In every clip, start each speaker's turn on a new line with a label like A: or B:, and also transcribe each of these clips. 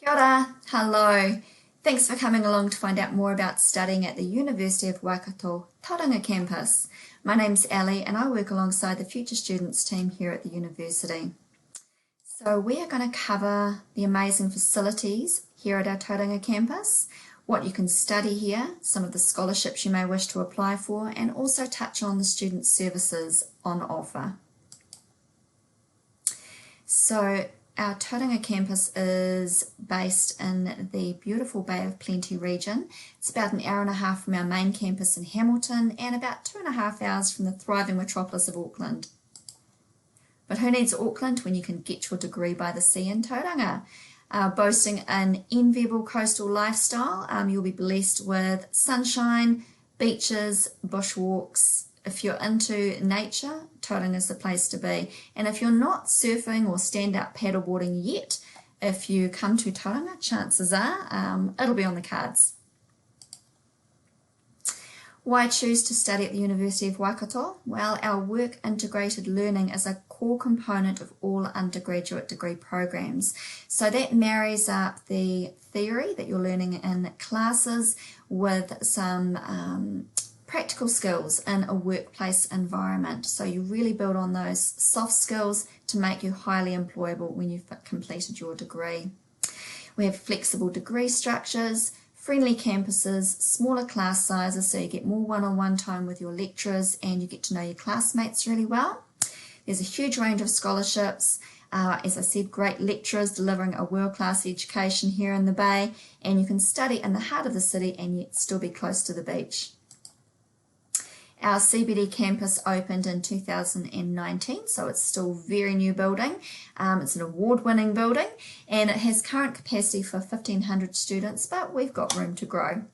A: Kia ora, hello. Thanks for coming along to find out more about studying at the University of Waikato, Tauranga Campus. My name's Elle and I work alongside the Future Students team here at the university. So we are going to cover the amazing facilities here at our Tauranga Campus, what you can study here, some of the scholarships you may wish to apply for, and also touch on the student services on offer. So our Tauranga campus is based in the beautiful Bay of Plenty region. It's about an hour and a half from our main campus in Hamilton and about 2.5 hours from the thriving metropolis of Auckland. But who needs Auckland when you can get your degree by the sea in Tauranga? Boasting an enviable coastal lifestyle, you'll be blessed with sunshine, beaches, bushwalks. If you're into nature, Tauranga is the place to be. And if you're not surfing or stand-up paddleboarding yet, if you come to Tauranga, chances are it'll be on the cards. Why choose to study at the University of Waikato? Well, our work integrated learning is a core component of all undergraduate degree programs. So that marries up the theory that you're learning in classes with some practical skills in a workplace environment. So you really build on those soft skills to make you highly employable when you've completed your degree. We have flexible degree structures, friendly campuses, smaller class sizes so you get more one-on-one time with your lecturers and you get to know your classmates really well. There's a huge range of scholarships. As I said, great lecturers delivering a world-class education here in the Bay, and you can study in the heart of the city and yet still be close to the beach. Our CBD campus opened in 2019, so it's still a very new building. It's an award-winning building and it has current capacity for 1,500 students, but we've got room to grow.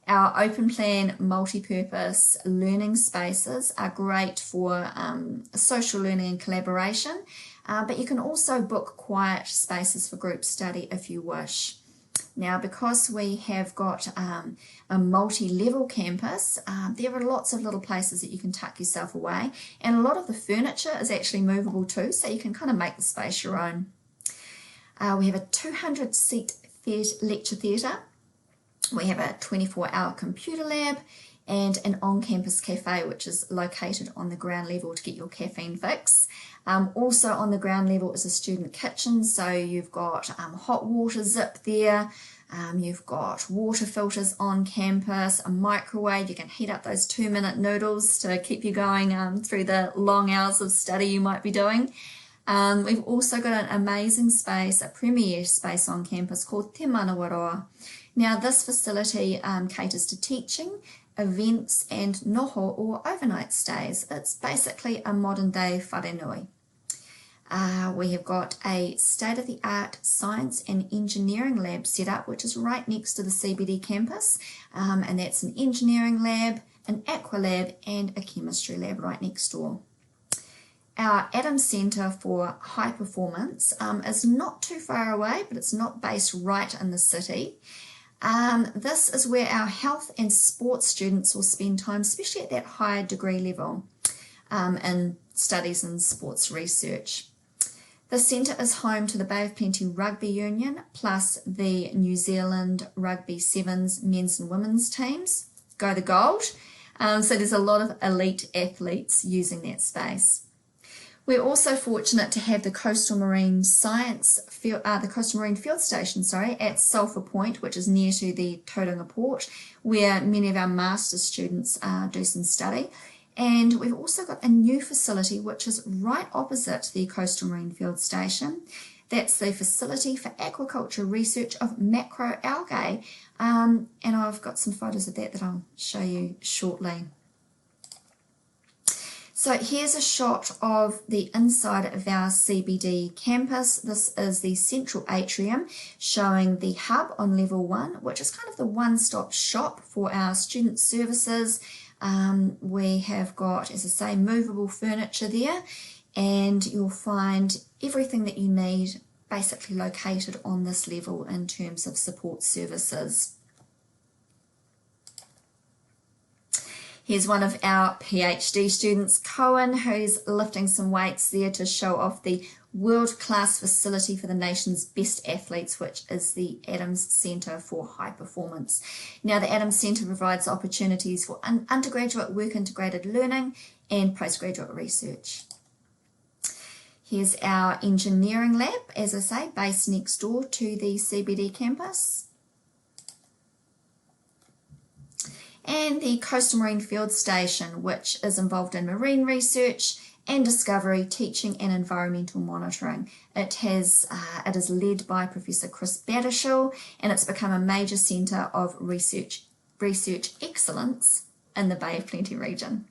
A: Our open plan multi-purpose learning spaces are great for social learning and collaboration, but you can also book quiet spaces for group study if you wish. Now, because we have got a multi-level campus, there are lots of little places that you can tuck yourself away, and a lot of the furniture is actually movable too, so you can kind of make the space your own. We have a 200-seat lecture theatre. We have a 24-hour computer lab and an on-campus cafe, which is located on the ground level to get your caffeine fix. Also on the ground level is a student kitchen, so you've got hot water zip there, you've got water filters on campus, a microwave, you can heat up those 2-minute noodles to keep you going through the long hours of study you might be doing. We've also got an amazing space, a premier space on campus called Te Manawaroa. Now this facility caters to teaching, events and noho or overnight stays. It's basically a modern day wharenui. We have got a state-of-the-art science and engineering lab set up, which is right next to the CBD campus, and that's an engineering lab, an aqua lab and a chemistry lab right next door. Our Adams Centre for High Performance is not too far away, but it's not based right in the city. This is where our health and sports students will spend time, especially at that higher degree level in studies and sports research. The centre is home to the Bay of Plenty Rugby Union, plus the New Zealand Rugby Sevens men's and women's teams. Go the gold. So there's a lot of elite athletes using that space. We're also fortunate to have the Coastal Marine Field Station, at Sulphur Point, which is near to the Tauranga Port, where many of our master's students do some study. And we've also got a new facility which is right opposite the Coastal Marine Field Station. That's the facility for aquaculture research of macroalgae. And I've got some photos of that I'll show you shortly. So here's a shot of the inside of our CBD campus. This is the central atrium showing the hub on level 1, which is kind of the one-stop shop for our student services. We have got, as I say, movable furniture there, and you'll find everything that you need basically located on this level in terms of support services. Here's one of our PhD students, Cohen, who's lifting some weights there to show off the world-class facility for the nation's best athletes, which is the Adams Centre for High Performance. Now, the Adams Centre provides opportunities for undergraduate work-integrated learning and postgraduate research. Here's our engineering lab, as I say, based next door to the CBD campus. And the Coastal Marine Field Station, which is involved in marine research and discovery, teaching and environmental monitoring. It is led by Professor Chris Battershall, and it's become a major centre of research excellence in the Bay of Plenty region.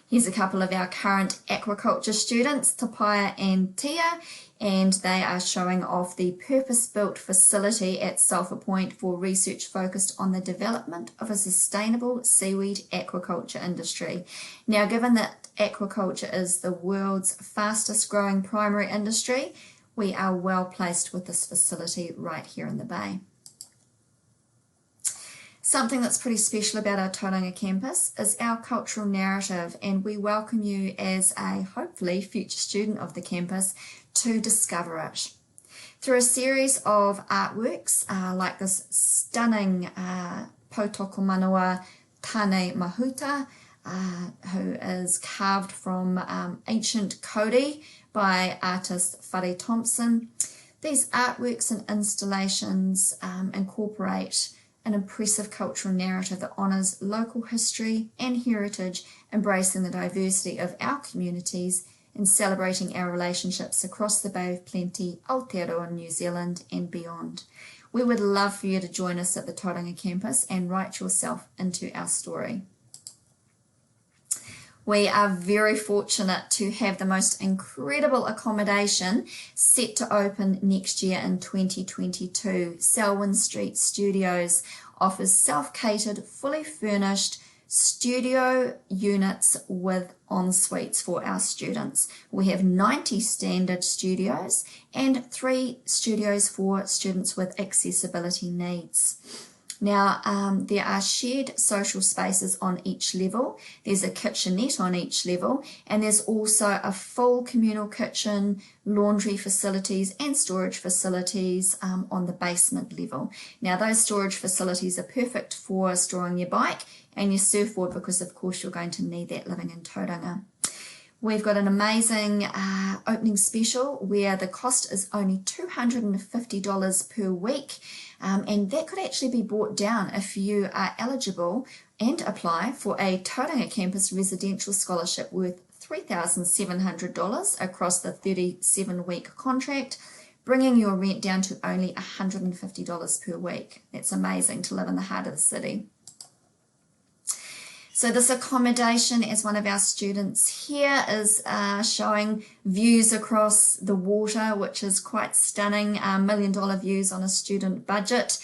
A: Here's a couple of our current aquaculture students, Tapaya and Tia, and they are showing off the purpose-built facility at Sulphur Point for research focused on the development of a sustainable seaweed aquaculture industry. Now, given that aquaculture is the world's fastest growing primary industry, we are well placed with this facility right here in the Bay. Something that's pretty special about our Tauranga campus is our cultural narrative, and we welcome you as a hopefully future student of the campus to discover it. Through a series of artworks like this stunning Potoko Manawa Tane Mahuta, who is carved from ancient Kodi by artist Whare Thompson. These artworks and installations incorporate an impressive cultural narrative that honours local history and heritage, embracing the diversity of our communities and celebrating our relationships across the Bay of Plenty, Aotearoa, New Zealand and beyond. We would love for you to join us at the Tauranga campus and write yourself into our story. We are very fortunate to have the most incredible accommodation set to open next year in 2022. Selwyn Street Studios offers self-catered, fully furnished studio units with en-suites for our students. We have 90 standard studios and 3 studios for students with accessibility needs. Now, there are shared social spaces on each level. There's a kitchenette on each level, and there's also a full communal kitchen, laundry facilities and storage facilities on the basement level. Now, those storage facilities are perfect for storing your bike and your surfboard because, of course, you're going to need that living in Tauranga. We've got an amazing opening special where the cost is only $250 per week, and that could actually be brought down if you are eligible and apply for a Tauranga Campus residential scholarship worth $3,700 across the 37-week contract, bringing your rent down to only $150 per week. That's amazing to live in the heart of the city. So this accommodation, as one of our students here is showing views across the water, which is quite stunning, $1 million views on a student budget.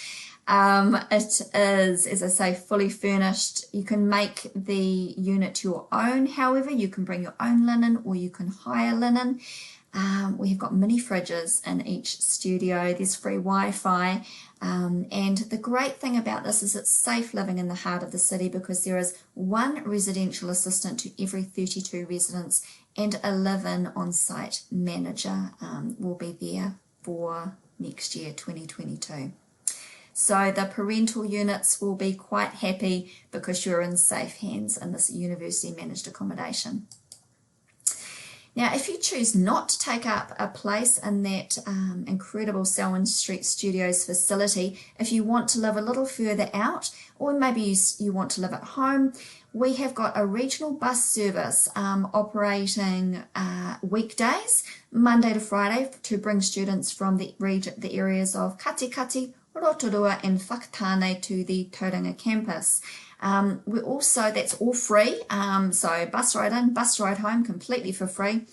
A: It is, as I say, fully furnished. You can make the unit your own. However, you can bring your own linen or you can hire linen. We have got mini fridges in each studio. There's free Wi-Fi. And the great thing about this is it's safe living in the heart of the city because there is one residential assistant to every 32 residents and a live-in on-site manager will be there for next year, 2022. So the parental units will be quite happy because you're in safe hands in this university managed accommodation. Now, if you choose not to take up a place in that incredible Selwyn Street Studios facility, if you want to live a little further out, or maybe you want to live at home, we have got a regional bus service operating weekdays, Monday to Friday, to bring students from the areas of Katikati, Rotorua and Whakatane to the Tauranga campus. We also, that's all free, so bus ride in, bus ride home, completely for free.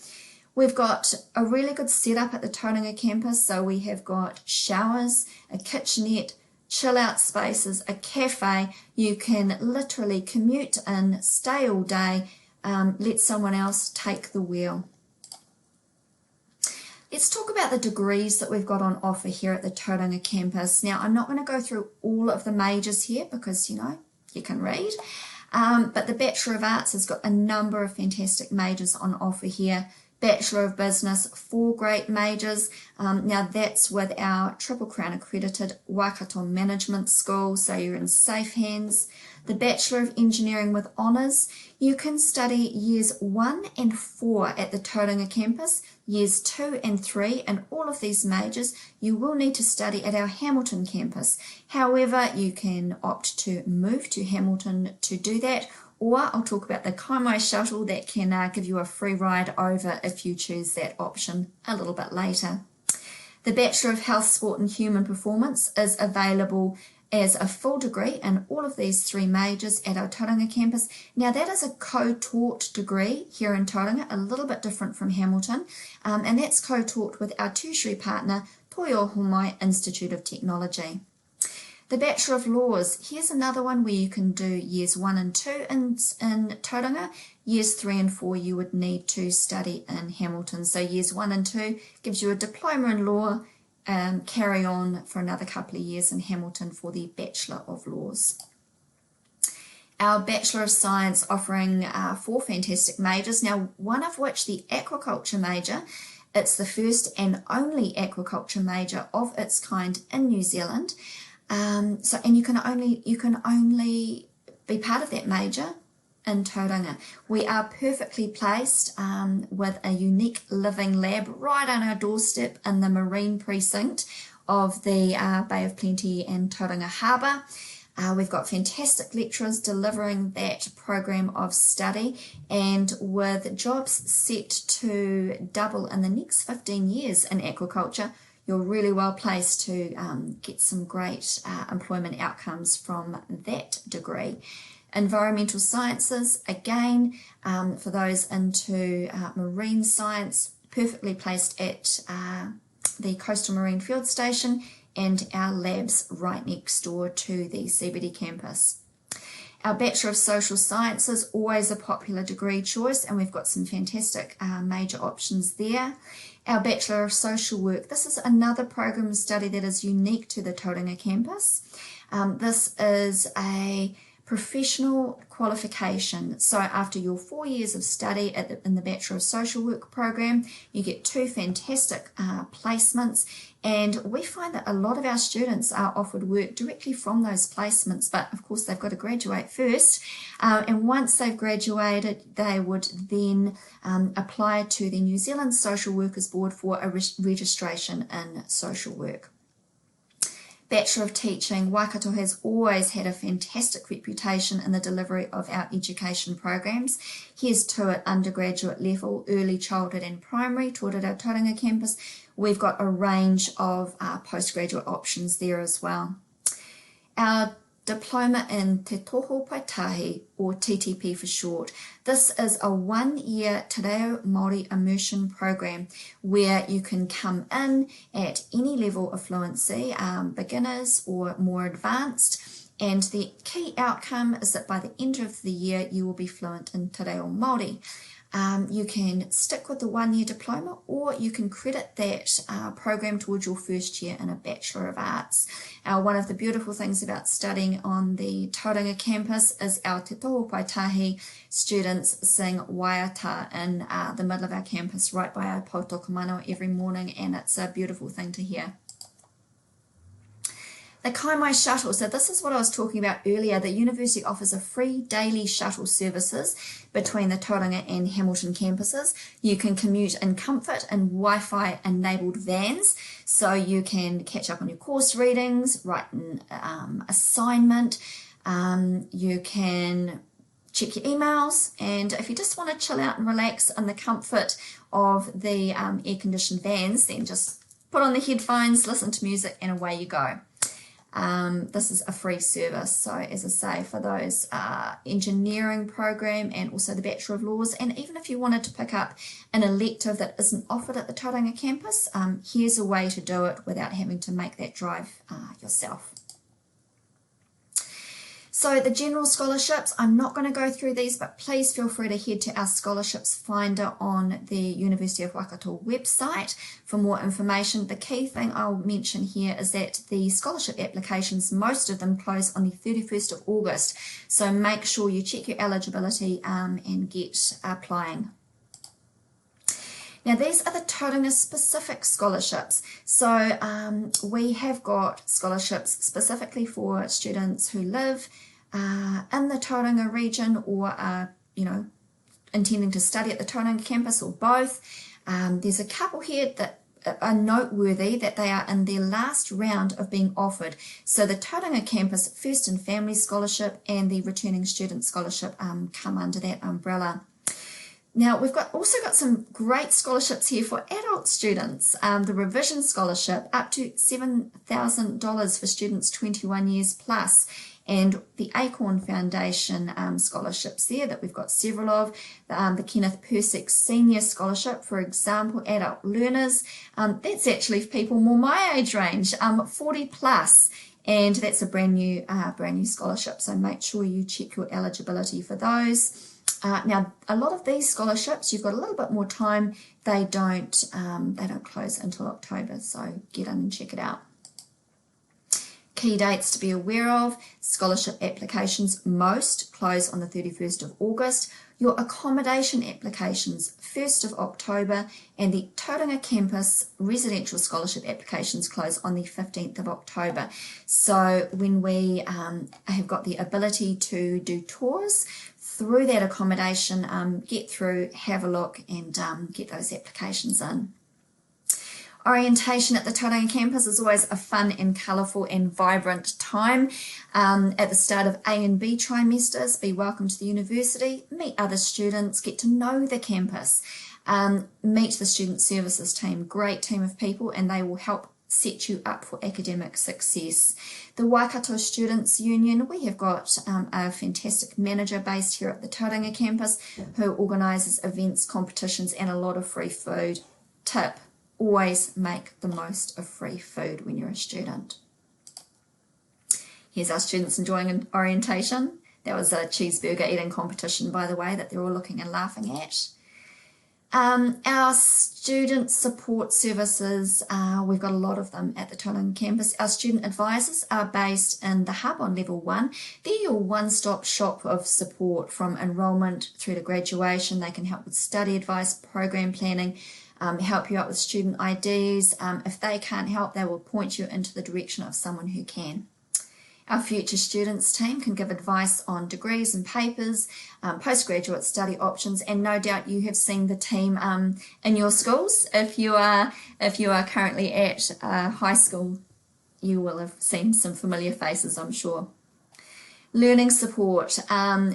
A: We've got a really good setup at the Tauranga campus, so we have got showers, a kitchenette, chill out spaces, a cafe. You can literally commute in, stay all day, let someone else take the wheel. Let's talk about the degrees that we've got on offer here at the Tauranga campus. Now, I'm not going to go through all of the majors here because, you know, you can read, but the Bachelor of Arts has got a number of fantastic majors on offer here. Bachelor of Business, 4 great majors. Now that's with our Triple Crown accredited Waikato Management School, so you're in safe hands. The Bachelor of Engineering with Honours, you can study years 1 and 4 at the Tauranga Campus, years 2 and 3, and all of these majors you will need to study at our Hamilton campus. However, you can opt to move to Hamilton to do that, or I'll talk about the KAIMAI shuttle that can give you a free ride over if you choose that option a little bit later. The Bachelor of Health, Sport and Human Performance is available as a full degree in all of these 3 majors at our Tauranga campus. Now that is a co-taught degree here in Tauranga, a little bit different from Hamilton, and that's co-taught with our tertiary partner, Toyohomai Institute of Technology. The Bachelor of Laws, here's another one where you can do years 1 and 2 in Tauranga. Years 3 and 4 you would need to study in Hamilton. So years 1 and 2 gives you a diploma in law, carry on for another couple of years in Hamilton for the Bachelor of Laws. Our Bachelor of Science offering 4 fantastic majors, now one of which the aquaculture major. It's the first and only aquaculture major of its kind in New Zealand. And you can only be part of that major in Tauranga. We are perfectly placed with a unique living lab right on our doorstep in the marine precinct of the Bay of Plenty and Tauranga Harbour. We've got fantastic lecturers delivering that program of study, and with jobs set to double in the next 15 years in aquaculture, you're really well placed to get some great employment outcomes from that degree. Environmental Sciences, again, for those into marine science, perfectly placed at the Coastal Marine Field Station and our labs right next door to the CBD campus. Our Bachelor of Social Sciences, always a popular degree choice, and we've got some fantastic major options there. Our Bachelor of Social Work, this is another program of study that is unique to the Tauranga campus. This is a professional qualification. So after your 4 years of study in the Bachelor of Social Work program, you get 2 fantastic placements, and we find that a lot of our students are offered work directly from those placements, but of course they've got to graduate first, and once they've graduated they would then apply to the New Zealand Social Workers Board for a registration in social work. Bachelor of Teaching, Waikato has always had a fantastic reputation in the delivery of our education programs. Here's 2 at undergraduate level, early childhood and primary, taught at our Tauranga campus. We've got a range of postgraduate options there as well. Our Diploma in Te Toho Paitahi, or TTP for short. This is a 1-year Te Reo Māori immersion program where you can come in at any level of fluency, beginners or more advanced, and the key outcome is that by the end of the year you will be fluent in Te Reo Māori. You can stick with the 1-year diploma, or you can credit that program towards your first year in a Bachelor of Arts. One of the beautiful things about studying on the Tauranga campus is our Te Toho Paitahi students sing waiata in the middle of our campus right by our Pautoka every morning, and it's a beautiful thing to hear. The KAIMAI shuttle, so this is what I was talking about earlier. The university offers a free daily shuttle services between the Tauranga and Hamilton campuses. You can commute in comfort in Wi-Fi enabled vans, so you can catch up on your course readings, write an assignment, you can check your emails, and if you just want to chill out and relax in the comfort of the air-conditioned vans, then just put on the headphones, listen to music, and away you go. This is a free service, so as I say, for those engineering program and also the Bachelor of Laws, and even if you wanted to pick up an elective that isn't offered at the Tauranga campus, here's a way to do it without having to make that drive yourself. So the general scholarships, I'm not going to go through these, but please feel free to head to our scholarships finder on the University of Waikato website for more information. The key thing I'll mention here is that the scholarship applications, most of them close on the 31st of August. So make sure you check your eligibility and get applying. Now these are the Tauranga specific scholarships. So we have got scholarships specifically for students who live in the Tauranga region or are, intending to study at the Tauranga campus or both. There's a couple here that are noteworthy that they are in their last round of being offered. So the Tauranga Campus First and Family Scholarship and the Returning Student Scholarship come under that umbrella. Now we've also got some great scholarships here for adult students. The Revision Scholarship up to $7,000 for students 21 years plus, and the Acorn Foundation scholarships there that we've got several of. The Kenneth Persick Senior Scholarship, for example, adult learners. That's actually for people more my age range, 40 plus, and that's a brand new scholarship. So make sure you check your eligibility for those. Now, a lot of these scholarships, you've got a little bit more time. They don't close until October, so get in and check it out. Key dates to be aware of: scholarship applications most close on the 31st of August, your accommodation applications 1st of October, and the Tauranga Campus residential scholarship applications close on the 15th of October. So when we have got the ability to do tours through that accommodation, get through, have a look, and get those applications in. Orientation at the Tauranga campus is always a fun and colourful and vibrant time. At the start of A and B trimesters, be welcome to the university, meet other students, get to know the campus, meet the student services team, great team of people, and they will help set you up for academic success. The Waikato Students' Union, we have got a fantastic manager based here at the Tauranga campus who organises events, competitions, and a lot of free food. Tip: always make the most of free food when you're a student. Here's our students enjoying an orientation. That was a cheeseburger eating competition, by the way, that they're all looking and laughing at. Our student support services, we've got a lot of them at the Tauranga campus. Our student advisors are based in the hub on level 1. They're your one-stop shop of support from enrolment through to graduation. They can help with study advice, program planning, help you out with student IDs. If they can't help, they will point you into the direction of someone who can. Our future students team can give advice on degrees and papers, postgraduate study options, and no doubt you have seen the team in your schools. If you are currently at high school, you will have seen some familiar faces, I'm sure. Learning support,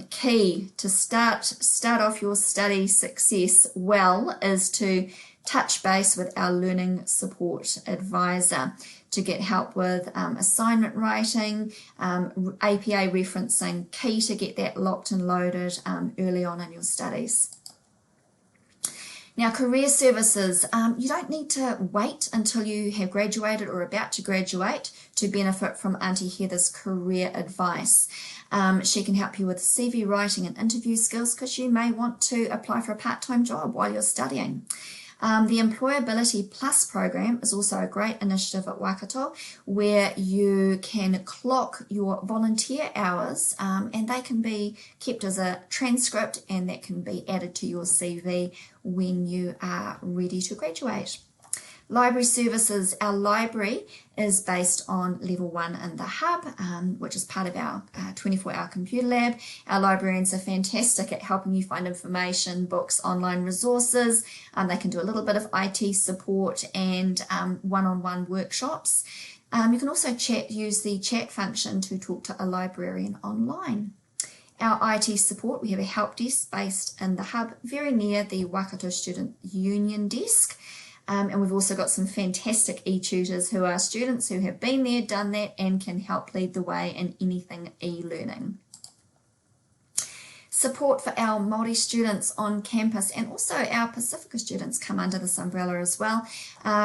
A: key to start off your study success well is to touch base with our learning support advisor to get help with assignment writing, APA referencing, key to get that locked and loaded early on in your studies. Now, career services, you don't need to wait until you have graduated or about to graduate to benefit from Auntie Heather's career advice. She can help you with CV writing and interview skills because you may want to apply for a part-time job while you're studying. The Employability Plus program is also a great initiative at Waikato where you can clock your volunteer hours and they can be kept as a transcript and that can be added to your CV when you are ready to graduate. Library services, our library is based on level 1 in the hub, which is part of our 24-hour computer lab. Our librarians are fantastic at helping you find information, books, online resources. They can do a little bit of IT support and one-on-one workshops. You can also use the chat function to talk to a librarian online. Our IT support, we have a help desk based in the hub, very near the Waikato Student Union desk. And we've also got some fantastic e-tutors who are students who have been there, done that, and can help lead the way in anything e-learning. Support for our Māori students on campus and also our Pacifica students come under this umbrella as well.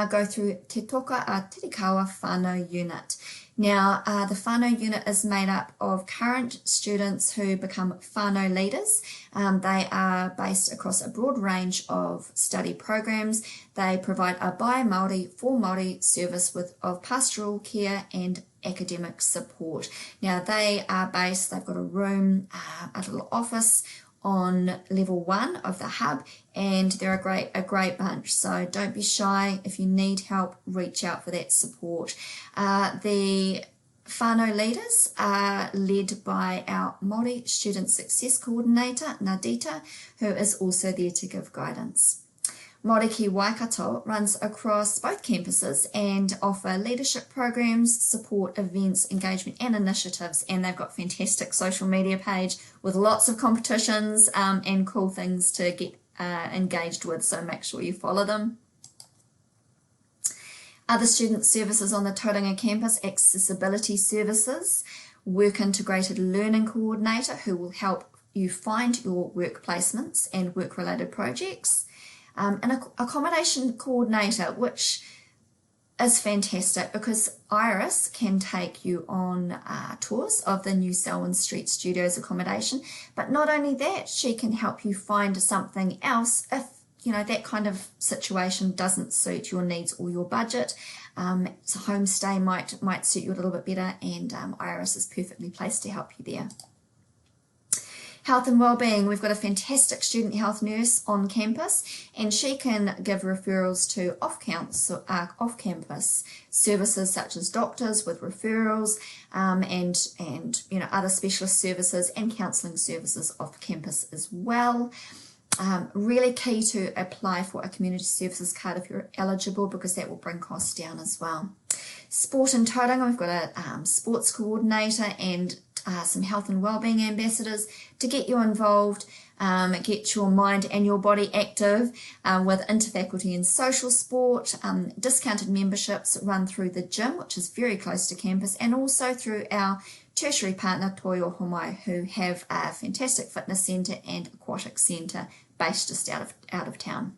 A: Go through Te Toka a Tirikawa whānau unit. Now, the whānau unit is made up of current students who become whānau leaders. They are based across a broad range of study programs. They provide a by Māori, for Māori service of pastoral care and academic support. Now, they are based, they've got a room, a little office on level 1 of the hub, and they're a great bunch. So don't be shy. If you need help, reach out for that support. The whānau leaders are led by our Māori Student Success Coordinator, Nadita, who is also there to give guidance. Māori Ki Waikato runs across both campuses and offer leadership programs, support events, engagement and initiatives, and they've got a fantastic social media page with lots of competitions and cool things to get engaged with, so make sure you follow them. Other student services on the Tauranga Campus: accessibility services, work integrated learning coordinator who will help you find your work placements and work related projects, an accommodation coordinator, which is fantastic because Iris can take you on tours of the New Selwyn Street Studios accommodation, but not only that, she can help you find something else if that kind of situation doesn't suit your needs or your budget. So homestay might suit you a little bit better, and Iris is perfectly placed to help you there. Health and Wellbeing, we've got a fantastic student health nurse on campus, and she can give referrals to off-campus services such as doctors with referrals and other specialist services and counselling services off campus as well. Really key to apply for a community services card if you're eligible, because that will bring costs down as well. Sport in Tauranga, we've got a sports coordinator and some health and wellbeing ambassadors to get you involved, get your mind and your body active with interfaculty and social sport, discounted memberships run through the gym, which is very close to campus, and also through our tertiary partner Toyo Homai, who have a fantastic fitness centre and aquatic centre based just out of town.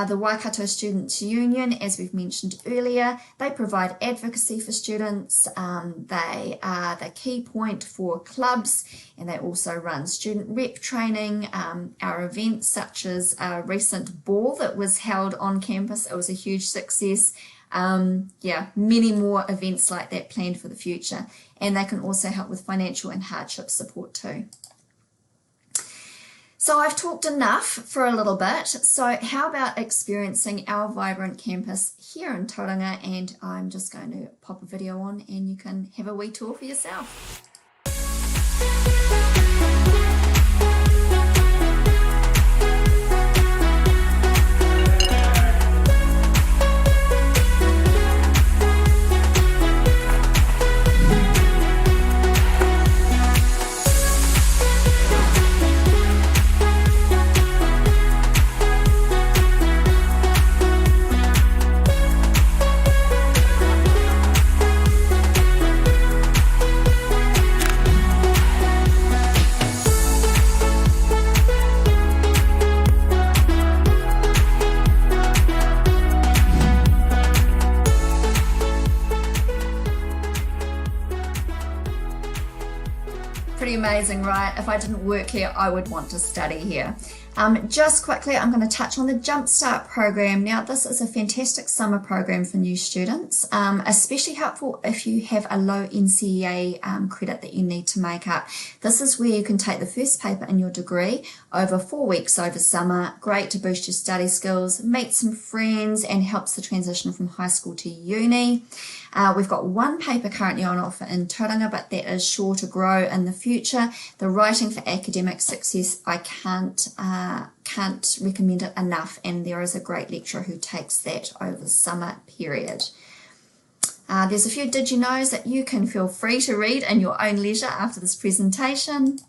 A: The Waikato Students Union, as we've mentioned earlier, they provide advocacy for students. They are the key point for clubs, and they also run student rep training. Our events, such as a recent ball that was held on campus, it was a huge success. Many more events like that planned for the future, and they can also help with financial and hardship support too. So I've talked enough for a little bit, so how about experiencing our vibrant campus here in Tauranga, and I'm just going to pop a video on and you can have a wee tour for yourself. Pretty amazing, right? If I didn't work here, I would want to study here. Just quickly, I'm going to touch on the Jumpstart program. Now, this is a fantastic summer program for new students, especially helpful if you have a low NCEA credit that you need to make up. This is where you can take the first paper in your degree over 4 weeks over summer. Great to boost your study skills, meet some friends, and helps the transition from high school to uni. We've got one paper currently on offer in Tauranga, but that is sure to grow in the future. The Writing for Academic Success, I can't recommend it enough, and there is a great lecturer who takes that over the summer period. There's a few did you knows that you can feel free to read in your own leisure after this presentation.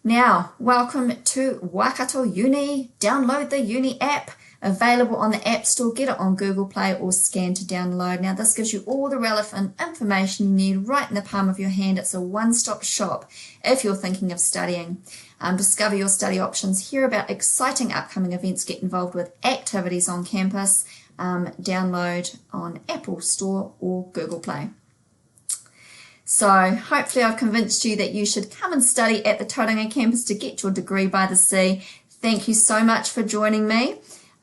A: Now, welcome to Waikato Uni. Download the Uni app. Available on the App Store, get it on Google Play or scan to download. Now this gives you all the relevant information you need right in the palm of your hand. It's a one-stop shop if you're thinking of studying. Discover your study options, hear about exciting upcoming events, get involved with activities on campus, download on Apple Store or Google Play. So hopefully I've convinced you that you should come and study at the Tauranga campus to get your degree by the sea. Thank you so much for joining me.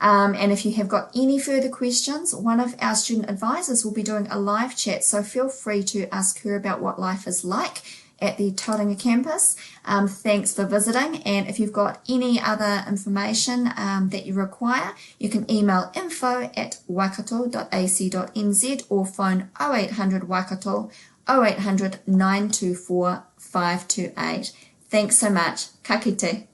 A: And if you have got any further questions, one of our student advisors will be doing a live chat, so feel free to ask her about what life is like at the Tauranga Campus. Thanks for visiting, and if you've got any other information that you require, you can email info@waikato.ac.nz or phone 0800 Waikato 0800 924 528. Thanks so much. Ka kite.